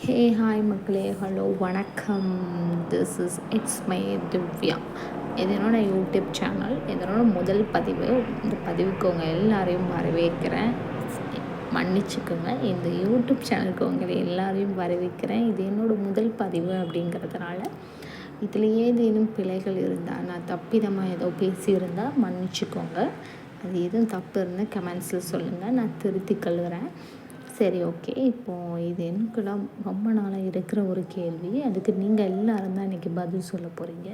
Hi மக்களே, hello, வணக்கம். It's my Divya. இது என்னோட யூடியூப் சேனல். இதனோட முதல் பதிவு. இந்த பதிவுக்கு உங்கள் எல்லாரையும் வரவேற்கிறேன். மன்னிச்சுக்கோங்க, இந்த யூடியூப் சேனலுக்கு உங்களை எல்லாரையும் வரவேற்கிறேன். இது என்னோடய முதல் பதிவு அப்படிங்கிறதுனால இதில் ஏதேனும் பிழைகள் இருந்தால், நான் தப்பிதமாக ஏதோ பேசியிருந்தால் மன்னிச்சுக்கோங்க. அது எதுவும் தப்பு இருந்தால் கமெண்ட்ஸில் சொல்லுங்கள், நான் திருத்தி கொள்கிறேன். சரி, ஓகே. இப்போது இது எனக்குலாம் ரொம்ப நாளாக இருக்கிற ஒரு கேள்வி. அதுக்கு நீங்கள் எல்லோரும் தான் இன்றைக்கி பதில் சொல்ல போகிறீங்க.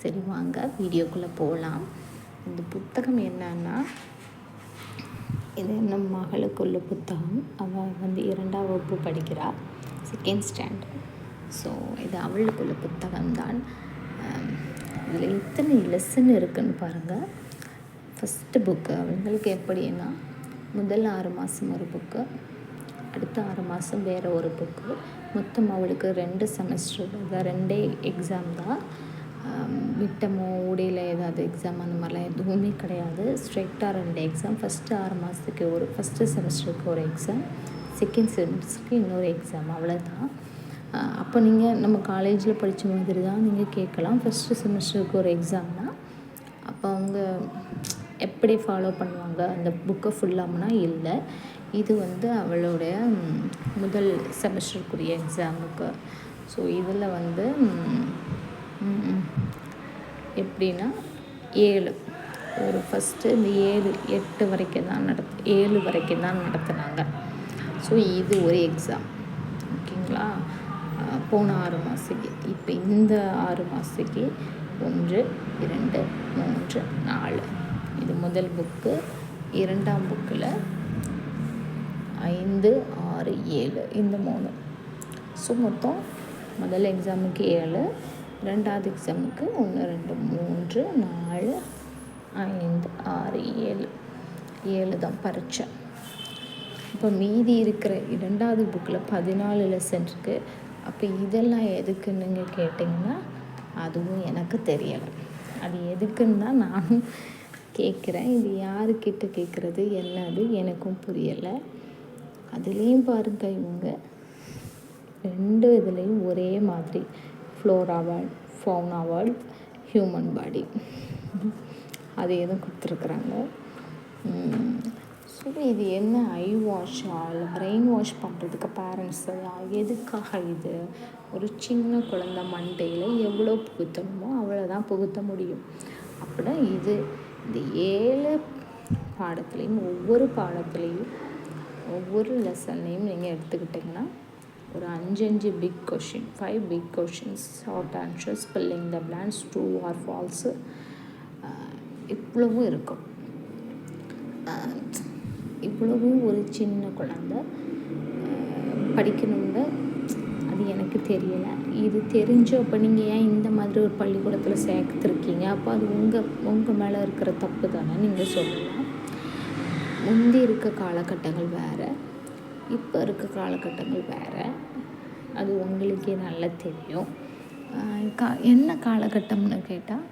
சரி, வாங்க வீடியோக்குள்ளே போகலாம். இந்த புத்தகம் என்னன்னா, இது நம் மகளுக்குள்ள புத்தகம். அவள் 2ஆம் வகுப்பு படிக்கிறாள், செகண்ட் ஸ்டாண்டர்ட். ஸோ இது அவளுக்குள்ள புத்தகம்தான். இதில் எத்தனை லெசன் இருக்குதுன்னு பாருங்கள். ஃபஸ்ட்டு புக்கு அவங்களுக்கு எப்படின்னா, முதல் 6 மாதம் ஒரு புக்கு, அடுத்த 6 மாதம் வேறு ஒரு புக்கு. மொத்தம் அவளுக்கு 2 செமஸ்டர், அதான் 2 எக்ஸாம் தான். மிட்டமோ ஊடையில் ஏதாவது எக்ஸாம் அந்த மாதிரிலாம் எதுவுமே கிடையாது. ஸ்ட்ரெயிட்டாக 2 எக்ஸாம். ஃபஸ்ட்டு 6 மாதத்துக்கு ஃபஸ்ட்டு செமஸ்டருக்கு ஒரு எக்ஸாம், செகண்ட் செமஸ்டருக்கு இன்னொரு எக்ஸாம், அவ்வளோதான். அப்போ நீங்கள் நம்ம காலேஜில் படித்த மாதிரி தான் நீங்கள் கேட்கலாம். ஃபஸ்ட்டு செமஸ்டருக்கு ஒரு எக்ஸாம்னால் அப்போ அவங்க எப்படி ஃபாலோ பண்ணுவாங்க அந்த புக்கை ஃபுல்லாம்னா இல்லை. இது அவளுடைய முதல் செமஸ்டருக்குரிய எக்ஸாமுக்கு. ஸோ இதில் எப்படின்னா 7 ஒரு ஃபஸ்ட்டு இந்த 8 வரைக்கும் தான் 7 வரைக்கும் தான் நடத்துனாங்க. ஸோ இது ஒரு எக்ஸாம், ஓகேங்களா. போன 6 மாதத்துக்கு. இப்போ இந்த 6 மாதத்துக்கு 1, 2, 3, 4 இது முதல் புக்கு. 2ஆம் புக்கில் 5, 6, 7 இந்த 3. ஸோ மொத்தம் முதல் எக்ஸாமுக்கு 7, 2ஆவது எக்ஸாமுக்கு 1, 2, 3, 4, 5, 6, 7 தான் பரீட்சை. இப்போ மீதி இருக்கிற 2ஆவது புக்கில் 14 லெசன் இருக்குது. அப்போ இதெல்லாம் எதுக்குன்னு நீங்கள் கேட்டிங்கன்னா அதுவும் எனக்கு தெரியலை. அது எதுக்குன்னு தான் நானும் கேட்குறேன். இது யாருக்கிட்ட கேட்குறது என்னது எனக்கும் புரியலை. அதுலேயும் பாருங்க, இவங்க 2 இதுலேயும் ஒரே மாதிரி Flora world, fauna world, human body அது எதுவும் கொடுத்துருக்குறாங்க. ஸோ இது என்ன ஐ வாஷா இல்லை பிரெயின் வாஷ் பண்ணுறதுக்கு பேரண்ட்ஸா, எதுக்காக? இது ஒரு சின்ன குழந்தை மண்டையில் எவ்வளோ புகுத்தணுமோ அவ்வளோதான் புகுத்த முடியும். அப்படின்னா இது இந்த 7 பாடத்துலேயும் ஒவ்வொரு பாடத்துலேயும் ஒவ்வொரு லெசன்லேயும் நீங்கள் எடுத்துக்கிட்டிங்கன்னா ஒரு 5 big question, 5 big questions, short answers, filling the blanks, true or false, இவ்வளவும் இருக்கும். இவ்வளவும் ஒரு சின்ன குழந்தை படிக்கணுங்க. அது எனக்கு தெரியலை. இது தெரிஞ்சு அப்போ நீங்கள் ஏன் இந்த மாதிரி ஒரு பள்ளிக்கூடத்தில் சேர்த்துருக்கீங்க? அப்போ அது உங்கள் மேலே இருக்கிற தப்பு தானே நீங்கள் சொல்லலாம். முந்தி இருக்க காலகட்டங்கள் வேறு, இப்போ இருக்க காலகட்டங்கள் வேறு. அது உங்களுக்கே நல்லா தெரியும். என்ன காலகட்டம்னு கேட்டால்,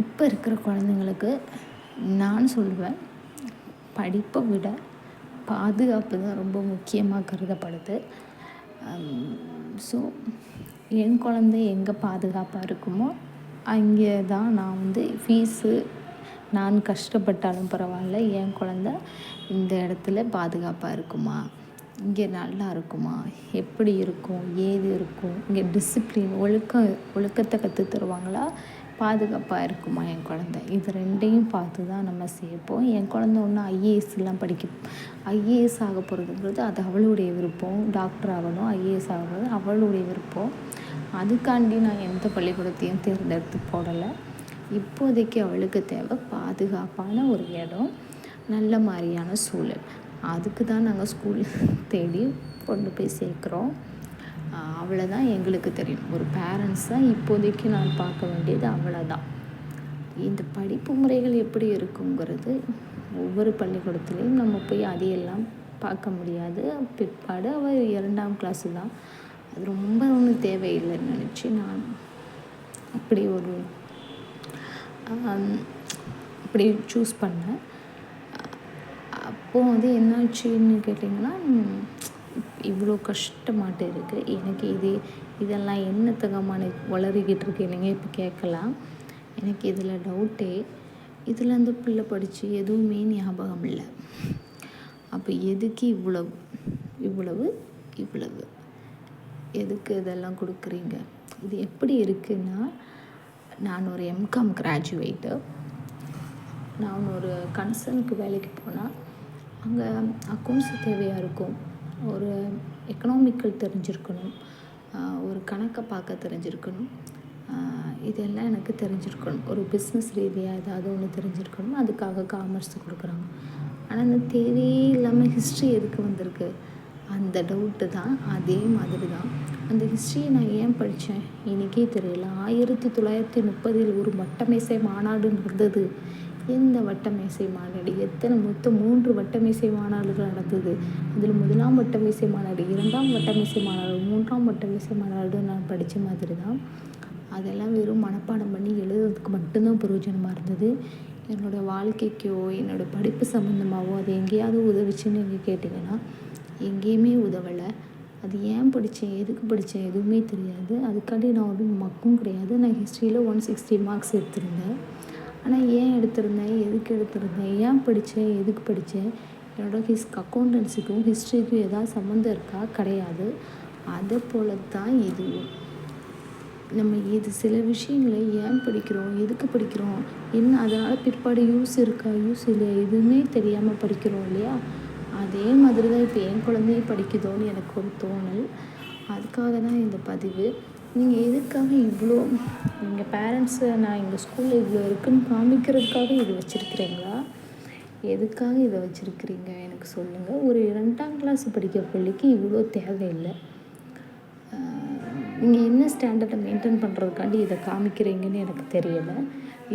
இப்போ இருக்கிற குழந்தைங்களுக்கு நான் சொல்லுவேன், படிப்பை விட பாதுகாப்பு தான் ரொம்ப முக்கியமாக கருதப்படுது. ஸோ என் குழந்தை எங்கே பாதுகாப்பாக இருக்குமோ அங்கே தான் நான் ஃபீஸு நான் கஷ்டப்பட்டாலும் பரவாயில்ல, என் குழந்த இந்த இடத்துல பாதுகாப்பாக இருக்குமா, இங்கே நல்லா இருக்குமா, எப்படி இருக்கும், ஏது இருக்கும், இங்கே டிசிப்ளின் ஒழுக்கத்தை கற்று தருவாங்களா, பாதுகாப்பாக இருக்குமா என் குழந்த, இது 2ஐயும் பார்த்து தான் நம்ம சேர்ப்போம். என் குழந்த ஒன்றும் ஐஏஎஸ்லாம் ஐஏஎஸ் ஆக போகிறதுங்கிறது அது அவளுடைய விருப்பம். டாக்டர் ஆகணும், ஐஏஎஸ் ஆகிறது அவளுடைய விருப்பம். அதுக்காண்டி நான் எந்த பள்ளிக்கூடத்தையும் தேர்ந்தெடுத்து போடலை. இப்போதைக்கு அவளுக்கு தேவை பாதுகாப்பான ஒரு இடம், நல்ல மாதிரியான சூழல். அதுக்கு தான் நாங்கள் ஸ்கூல் தேடி கொண்டு போய் சேர்க்குறோம். அவ்வளோதான் எங்களுக்கு தெரியும். ஒரு பேரண்ட்ஸாக இப்போதைக்கு நான் பார்க்க வேண்டியது அவ்வளோதான். இந்த படிப்பு முறைகள் எப்படி இருக்குங்கிறது ஒவ்வொரு பள்ளிக்கூடத்துலேயும் நம்ம போய் அதையெல்லாம் பார்க்க முடியாது. பிற்பாடு அவள் 2ஆம் கிளாஸு தான், அது ரொம்ப ஒன்றும் தேவையில்லைன்னு நினச்சி நான் அப்படி சூஸ் பண்ணேன். அப்போது என்னாச்சுன்னு கேட்டிங்கன்னா, இவ்வளோ கஷ்டமாட்டு இருக்குது எனக்கு. இதெல்லாம் என்னத்துக்கமான வளரிக்கிட்டு இருக்கு நீங்கள் இப்போ கேட்கலாம். எனக்கு இதில் டவுட்டே, இதில் அந்த பிள்ளை படித்து எதுவுமே ஞாபகம் இல்லை. அப்போ எதுக்கு இவ்வளவு இவ்வளவு இவ்வளவு எதுக்கு இதெல்லாம் கொடுக்குறீங்க? இது எப்படி இருக்குன்னா, நான் ஒரு எம்காம் கிராஜுவேட்டு. நான் ஒரு கன்சர்னுக்கு வேலைக்கு போனால் அங்கே அக்கௌண்ட்ஸ் தேவையாக இருக்கும், ஒரு எக்கனாமிக்கல் தெரிஞ்சிருக்கணும், ஒரு கணக்கை பார்க்க தெரிஞ்சிருக்கணும், இதெல்லாம் எனக்கு தெரிஞ்சிருக்கணும். ஒரு பிஸ்னஸ் ரீதியாக ஏதாவது ஒன்று தெரிஞ்சிருக்கணும். அதுக்காக காமர்ஸ் கொடுக்குறாங்க. ஆனால் அந்த தேவையே இல்லாமல் ஹிஸ்ட்ரி எதுக்கு வந்திருக்கு? அந்த டவுட்டு தான். அதே மாதிரி தான் அந்த ஹிஸ்ட்ரியை நான் ஏன் படித்தேன் எனக்கே தெரியல. 1930 ஒரு வட்டமேசை மாநாடு நடந்தது. எந்த வட்டமேசை மாநாடு? மொத்தம் 3 வட்டமேசை மாநாடுகள் நடந்தது. அதில் 1ஆம் வட்டமேசை மாநாடு, 2ஆம் வட்டமேசை மாநாடு, 3ஆம் வட்டமேசை மாநாடு நான் படித்த மாதிரி தான். அதெல்லாம் வெறும் மனப்பாடம் பண்ணி எழுதுறதுக்கு மட்டும்தான் பிரயோஜனமாக இருந்தது. என்னோடய வாழ்க்கைக்கோ என்னோடய படிப்பு சம்மந்தமாகவோ அது எங்கேயாவது உதவிச்சுன்னு நீங்கள் கேட்டிங்கன்னா எங்கேயுமே உதவலை. அது ஏன் படித்தேன், எதுக்கு படித்தேன் எதுவுமே தெரியாது. அதுக்காண்டி நான் வந்து மக்கும் கிடையாது. நான் ஹிஸ்ட்ரியில் 160 மார்க்ஸ் எடுத்திருந்தேன். ஆனால் ஏன் எடுத்திருந்தேன், எதுக்கு எடுத்திருந்தேன், ஏன் படித்தேன், எதுக்கு படித்தேன், என்னோடய அக்கௌண்டன்சிக்கும் ஹிஸ்ட்ரிக்கும் ஏதாவது சம்மந்தம் இருக்கா? கிடையாது. அதை போல தான் இதுவும். நம்ம இது சில விஷயங்களை ஏன் படிக்கிறோம், எதுக்கு படிக்கிறோம், என்ன அதனால் பிற்பாடு யூஸ் இருக்கா, யூஸ் இல்லையா, எதுவுமே தெரியாமல் படிக்கிறோம் இல்லையா? அதே மாதிரி தான் இப்போ என் குழந்தையும் படிக்குதோன்னு எனக்கு ஒரு தோணல். அதுக்காக தான் இந்த பதிவு. நீங்கள் எதுக்காக இவ்வளோ, எங்கள் பேரண்ட்ஸை நான் எங்கள் ஸ்கூலில் இவ்வளோ இருக்குதுன்னு காமிக்கிறதுக்காக இது வச்சுருக்கிறீங்களா? எதுக்காக இதை வச்சுருக்கிறீங்க எனக்கு சொல்லுங்கள். ஒரு 2ஆம் கிளாஸ் படிக்கிற பிள்ளைக்கு இவ்வளோ தேவையில்லை. நீங்கள் என்ன ஸ்டாண்டர்டை மெயின்டைன் பண்ணுறதுக்காண்டி இதை காமிக்கிறீங்கன்னு எனக்கு தெரியலை.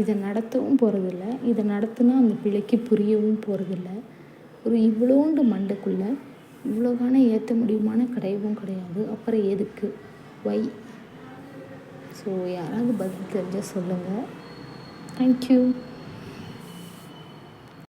இதை நடத்தவும் போகிறதில்ல. இதை நடத்தினா அந்த பிள்ளைக்கு புரியவும் போகிறதில்ல. ஒரு இவ்வளோண்டு மண்டைக்குள்ளே இவ்வளோகான ஏற்ற முடியுமான கிடையவும் கிடையாது. அப்புறம் எதுக்கு, வை? ஸோ யாராவது பதில் தெரிஞ்சால் சொல்லுங்கள். தேங்க்யூ.